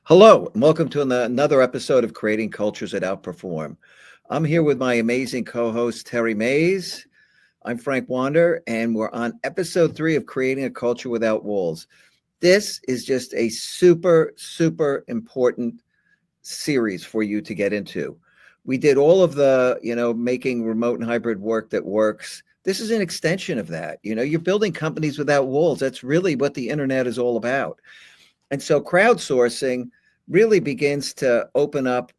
Hello, and welcome to another episode of Creating Cultures that Outperform. I'm here with my amazing co-host, Terry Mays. I'm Frank Wander, and we're on episode 3 of Creating a Culture Without Walls. This is just a super important series for you to get into. We did all of the, making remote and hybrid work that works. This is an extension of that. You're building companies without walls. That's really what the internet is all about. And so crowdsourcing really begins to open up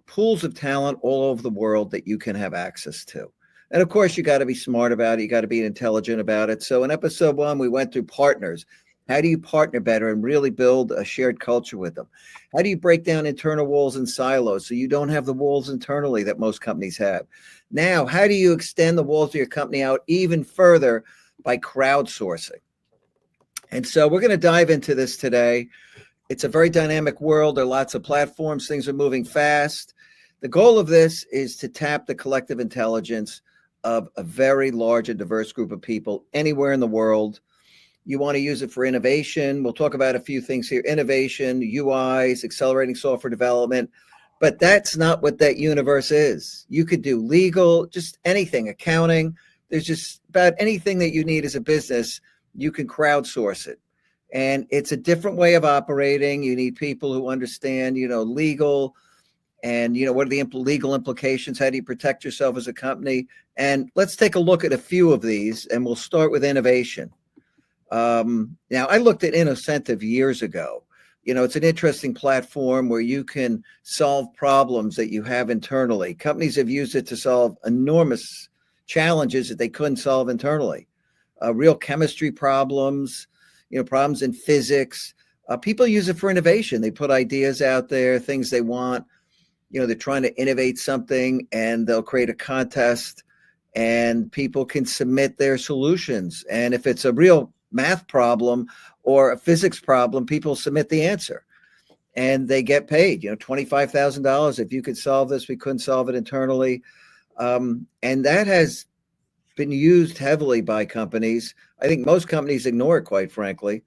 pools of talent all over the world that you can have access to. And of course, you got to be smart about it. You got to be intelligent about it. So in episode 1, we went through partners. How do you partner better and really build a shared culture with them? How do you break down internal walls and silos so you don't have the walls internally that most companies have? Now, how do you extend the walls of your company out even further by crowdsourcing? And so we're going to dive into this today. It's a very dynamic world. There are lots of platforms. Things are moving fast. The goal of this is to tap the collective intelligence of a very large and diverse group of people anywhere in the world. You want to use it for innovation. We'll talk about a few things here. Innovation, UIs, accelerating software development. But that's not what that universe is. You could do legal, just anything, accounting. There's just about anything that you need as a business, you can crowdsource it. And it's a different way of operating. You need people who understand, legal and, what are the legal implications? How do you protect yourself as a company? And let's take a look at a few of these, and we'll start with innovation. Now, I looked at InnoCentive years ago. It's an interesting platform where you can solve problems that you have internally. Companies have used it to solve enormous challenges that they couldn't solve internally. Real chemistry problems, problems in physics. People use it for innovation. They put ideas out there, things they want. They're trying to innovate something, and they'll create a contest, and people can submit their solutions. And if it's a real math problem or a physics problem, people submit the answer, and they get paid. $25,000. If you could solve this, we couldn't solve it internally, and that has been used heavily by companies. I think most companies ignore it, quite frankly,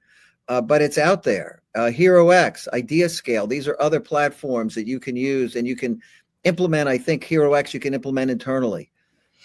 but it's out there. HeroX, IdeaScale, these are other platforms that you can use, and you can implement. I think HeroX you can implement internally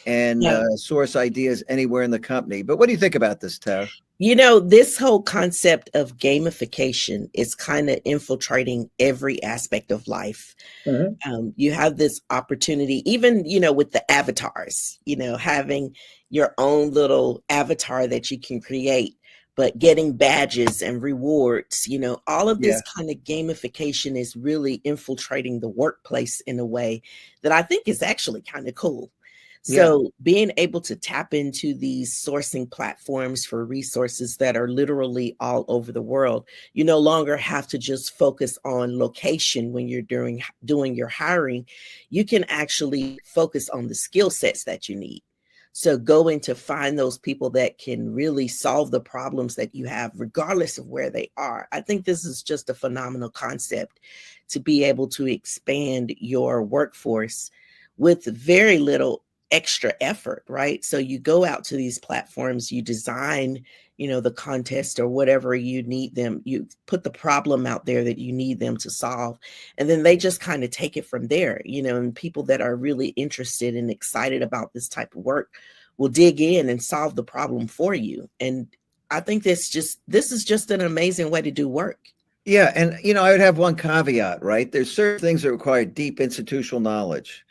and source ideas anywhere in the company. But what do you think about this, Tara? This whole concept of gamification is kind of infiltrating every aspect of life. Mm-hmm. You have this opportunity, even, with the avatars, having your own little avatar that you can create, but getting badges and rewards, all of this kind of gamification is really infiltrating the workplace in a way that I think is actually kind of cool. So being able to tap into these sourcing platforms for resources that are literally all over the world, you no longer have to just focus on location when you're doing your hiring. You can actually focus on the skill sets that you need. So going to find those people that can really solve the problems that you have, regardless of where they are. I think this is just a phenomenal concept to be able to expand your workforce with very little extra effort, right? So you go out to these platforms, you design, the contest or whatever you need them, you put the problem out there that you need them to solve, and then they just kind of take it from there, and people that are really interested and excited about this type of work will dig in and solve the problem for you. And I think this is just an amazing way to do work. Yeah. And, I would have one caveat, right? There's certain things that require deep institutional knowledge.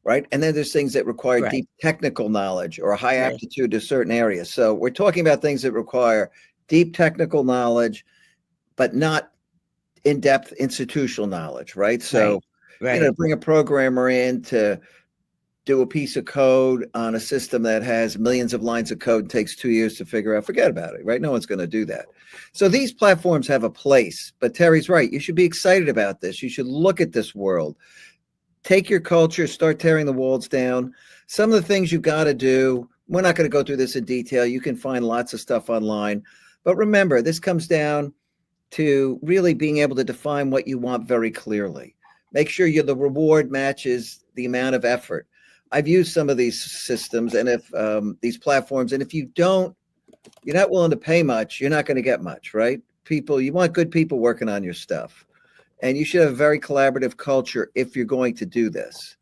Right. And then there's things that require deep technical knowledge or a high aptitude to certain areas. So we're talking about things that require deep technical knowledge, but not in-depth institutional knowledge. Right. So, bring a programmer in to do a piece of code on a system that has millions of lines of code and takes 2 years to figure out, forget about it. Right. No one's going to do that. So these platforms have a place. But Terry's right. You should be excited about this. You should look at this world. Take your culture, start tearing the walls down. Some of the things you got to do, we're not going to go through this in detail. You can find lots of stuff online. But remember, this comes down to really being able to define what you want very clearly. Make sure the reward matches the amount of effort. I've used some of these systems and if these platforms, and if you're not willing to pay much, you're not going to get much, right? You want good people working on your stuff. and you should have a very collaborative culture if you're going to do this.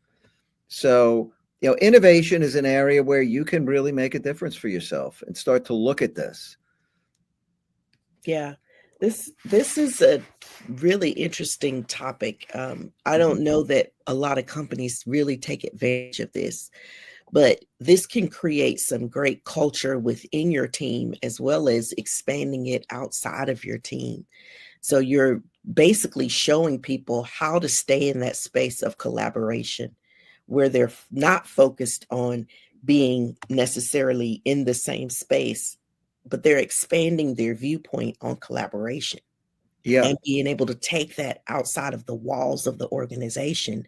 So, innovation is an area where you can really make a difference for yourself and start to look at this. Yeah, this is a really interesting topic. I don't know that a lot of companies really take advantage of this, but this can create some great culture within your team as well as expanding it outside of your team. So you're basically showing people how to stay in that space of collaboration where they're not focused on being necessarily in the same space, but they're expanding their viewpoint on collaboration Yeah. and being able to take that outside of the walls of the organization.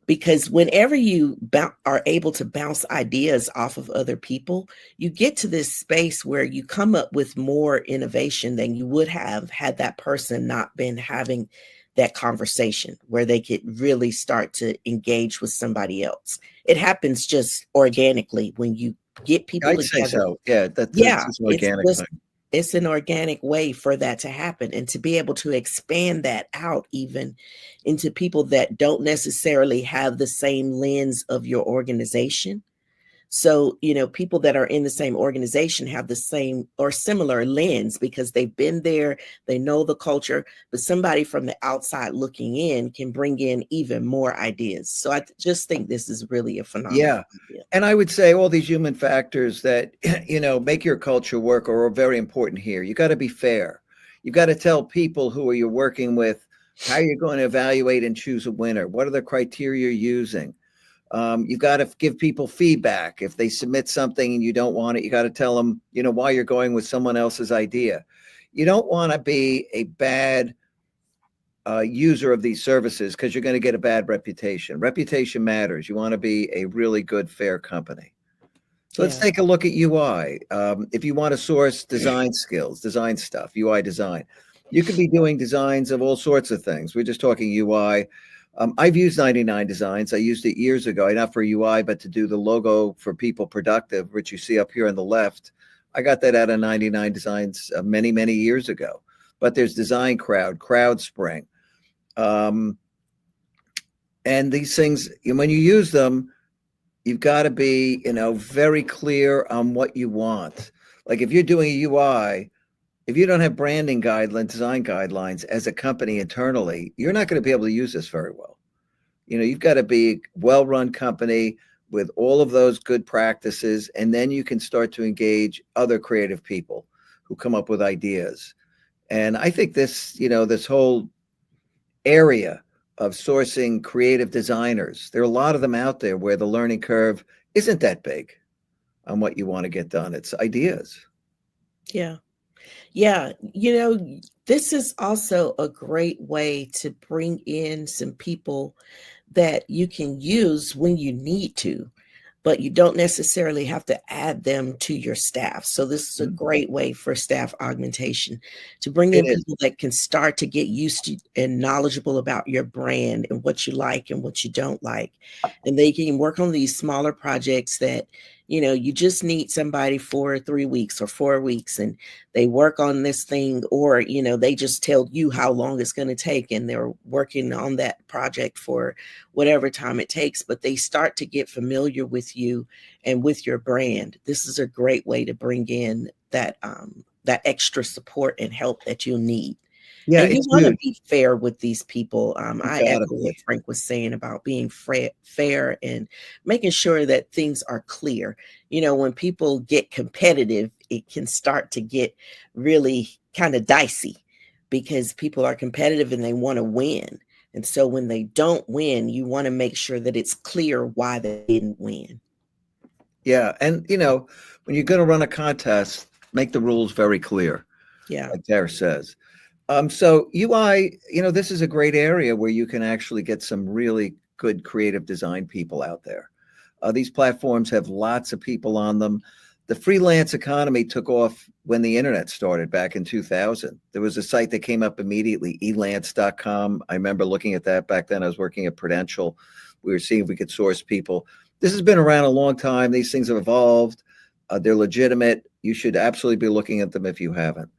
Because whenever you are able to bounce ideas off of other people, you get to this space where you come up with more innovation than you would have had that person not been having that conversation where they could really start to engage with somebody else. It happens just organically when you get people I'd say together. so. Yeah, that's Yeah, an organic thing. it's an organic way for that to happen, and to be able to expand that out even into people that don't necessarily have the same lens of your organization. So, people that are in the same organization have the same or similar lens because they've been there, they know the culture, but somebody from the outside looking in can bring in even more ideas. So I just think this is really a phenomenal Yeah. idea. And I would say all these human factors that, make your culture work are very important here. You got to be fair. You got to tell people who you're working with how you're going to evaluate and choose a winner. What are the criteria you're using? You've got to give people feedback. If they submit something and you don't want it, you got to tell them, why you're going with someone else's idea. You don't want to be a bad user of these services because you're going to get a bad reputation. Reputation matters. You want to be a really good, fair company. So let's Yeah. take a look at UI. If you want to source design skills, design stuff, UI design, you could be doing designs of all sorts of things. We're just talking UI. I've used 99 Designs. I used it years ago, not for UI, but to do the logo for People Productive, which you see up here on the left. I got that out of 99 Designs many, many years ago. But there's Design Crowd, CrowdSpring. And these things, when you use them, you've got to be, very clear on what you want. Like if you're doing a UI, if you don't have branding guidelines, design guidelines as a company internally, you're not going to be able to use this very well. You've got to be a well-run company with all of those good practices, and then you can start to engage other creative people who come up with ideas. And I think this, this whole area of sourcing creative designers, there are a lot of them out there where the learning curve isn't that big on what you want to get done. It's ideas. Yeah. Yeah, this is also a great way to bring in some people that you can use when you need to, but you don't necessarily have to add them to your staff. So this is a great way for staff augmentation to bring in people that can start to get used to and knowledgeable about your brand and what you like and what you don't like. And they can work on these smaller projects that, you just need somebody for 3 weeks or 4 weeks, and they work on this thing, or, they just tell you how long it's going to take and they're working on that project for whatever time it takes, but they start to get familiar with you and with your brand. This is a great way to bring in that extra support and help that you'll need. Yeah, And you it's want to huge. be fair with these people. I Gotta echo be. what Frank was saying about being fair and making sure that things are clear. When people get competitive, it can start to get really kind of dicey because people are competitive and they want to win. And so when they don't win, you want to make sure that it's clear why they didn't win. Yeah. And, when you're going to run a contest, make the rules very clear. Yeah. Like Tara says. So UI, this is a great area where you can actually get some really good creative design people out there. These platforms have lots of people on them. The freelance economy took off when the internet started back in 2000. There was a site that came up immediately, elance.com. I remember looking at that back then. I was working at Prudential. We were seeing if we could source people. This has been around a long time. These things have evolved. They're legitimate. You should absolutely be looking at them if you haven't.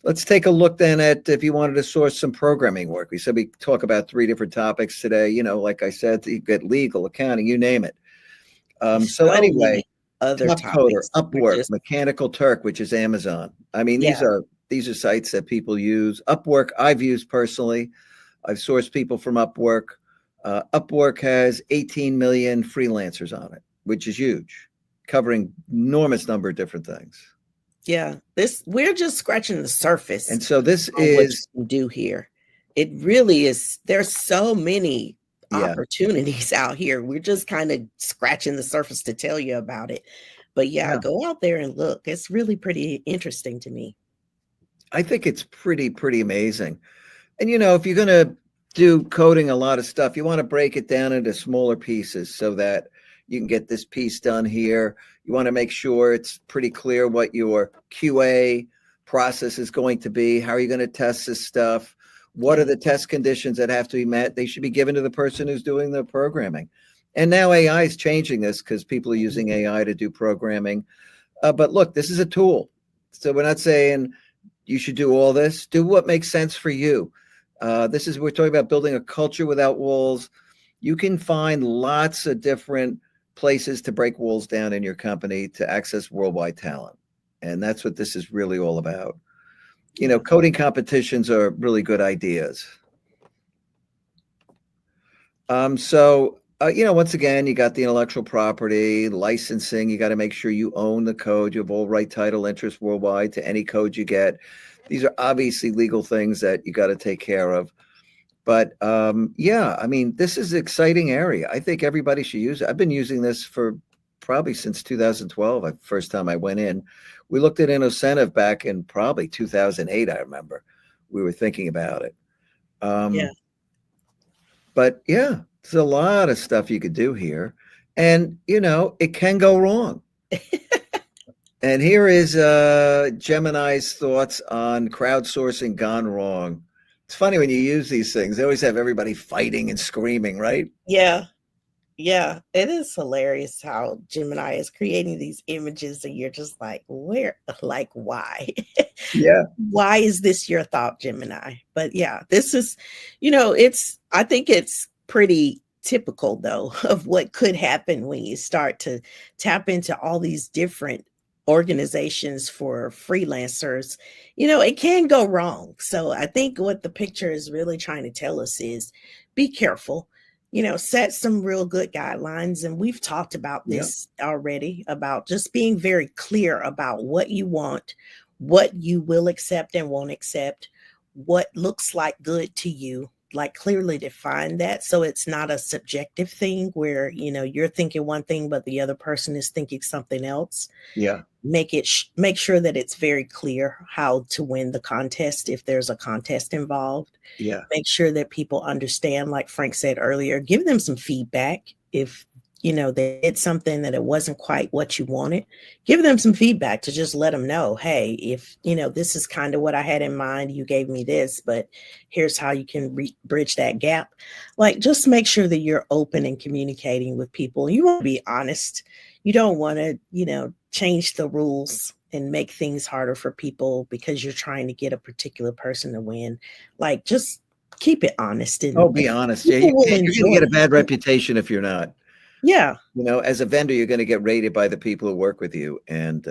Let's take a look then at if you wanted to source some programming work. We said we talk about 3 different topics today. Like I said, you get legal, accounting, you name it. So So anyway, many other Top Coder, topics. We're Upwork, just, Mechanical Turk, which is Amazon. I mean, yeah, these are sites that people use. Upwork, I've used personally. I've sourced people from Upwork. Upwork has 18 million freelancers on it, which is huge, covering enormous number of different things. yeah. We're just scratching the surface And so this on what you is, can do here. It really is. There's so many yeah, opportunities out here. We're just kind of scratching the surface to tell you about it. But yeah, yeah. go out there and look. It's really pretty interesting to me. I think it's pretty amazing. And if you're going to do coding a lot of stuff, you want to break it down into smaller pieces so that you can get this piece done here. You want to make sure it's pretty clear what your QA process is going to be. How are you going to test this stuff? What are the test conditions that have to be met? They should be given to the person who's doing the programming. And now AI is changing this because people are using AI to do programming. But look, this is a tool. So we're not saying you should do all this. Do what makes sense for you. We're talking about building a culture without walls. You can find lots of different places to break walls down in your company to access worldwide talent. And that's what this is really all about. Coding competitions are really good ideas. Once again, you got the intellectual property, licensing. You got to make sure you own the code. You have all right title interest worldwide to any code you get. These are obviously legal things that you got to take care of. But this is an exciting area. I think everybody should use it. I've been using this for probably since 2012. First time I went in. We looked at InnoCentive back in probably 2008. I remember we were thinking about it. But yeah, there's a lot of stuff you could do here. And, it can go wrong. And here is Gemini's thoughts on crowdsourcing gone wrong. It's funny when you use these things, they always have everybody fighting and screaming, right? Yeah. Yeah. It is hilarious how Gemini is creating these images and you're just like, why? Yeah. Why is this your thought, Gemini? But yeah, this is, I think it's pretty typical though of what could happen when you start to tap into all these different organizations for freelancers. It can go wrong. So I think what the picture is really trying to tell us is be careful, set some real good guidelines. And we've talked about this already, about just being very clear about what you want, what you will accept and won't accept, what looks like good to you, like clearly define that. So it's not a subjective thing where, you're thinking one thing, but the other person is thinking something else. Yeah. Make sure that it's very clear how to win the contest if there's a contest involved. Yeah. Make sure that people understand, like Frank said earlier, give them some feedback. If they did something that it wasn't quite what you wanted, give them some feedback to just let them know, hey, if this is kind of what I had in mind, you gave me this, but here's how you can bridge that gap. Like, just make sure that you're open and communicating with people. You want to be honest. You don't want to, change the rules and make things harder for people because you're trying to get a particular person to win. Like, just keep it honest. And be honest. Yeah, you're going to get a bad reputation if you're not. Yeah. As a vendor, you're going to get rated by the people who work with you. And,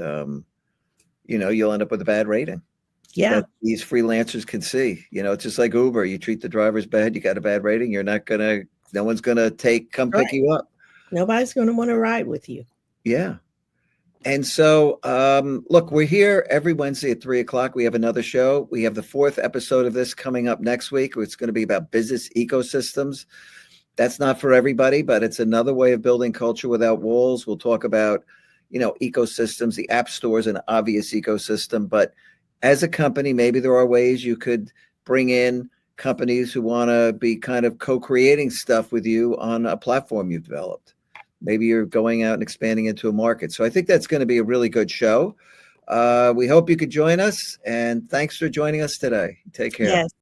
you'll end up with a bad rating. Yeah. That these freelancers can see. It's just like Uber. You treat the drivers bad, you got a bad rating. No one's going to come pick you up. Nobody's going to want to ride with you. Yeah. And so, look, we're here every Wednesday at 3:00. We have another show. We have the 4th episode of this coming up next week. It's going to be about business ecosystems. That's not for everybody, but it's another way of building culture without walls. We'll talk about, ecosystems. The app store is an obvious ecosystem, but as a company, maybe there are ways you could bring in companies who want to be kind of co-creating stuff with you on a platform you've developed. Maybe you're going out and expanding into a market. So I think that's going to be a really good show. We hope you could join us, and thanks for joining us today. Take care. Yes.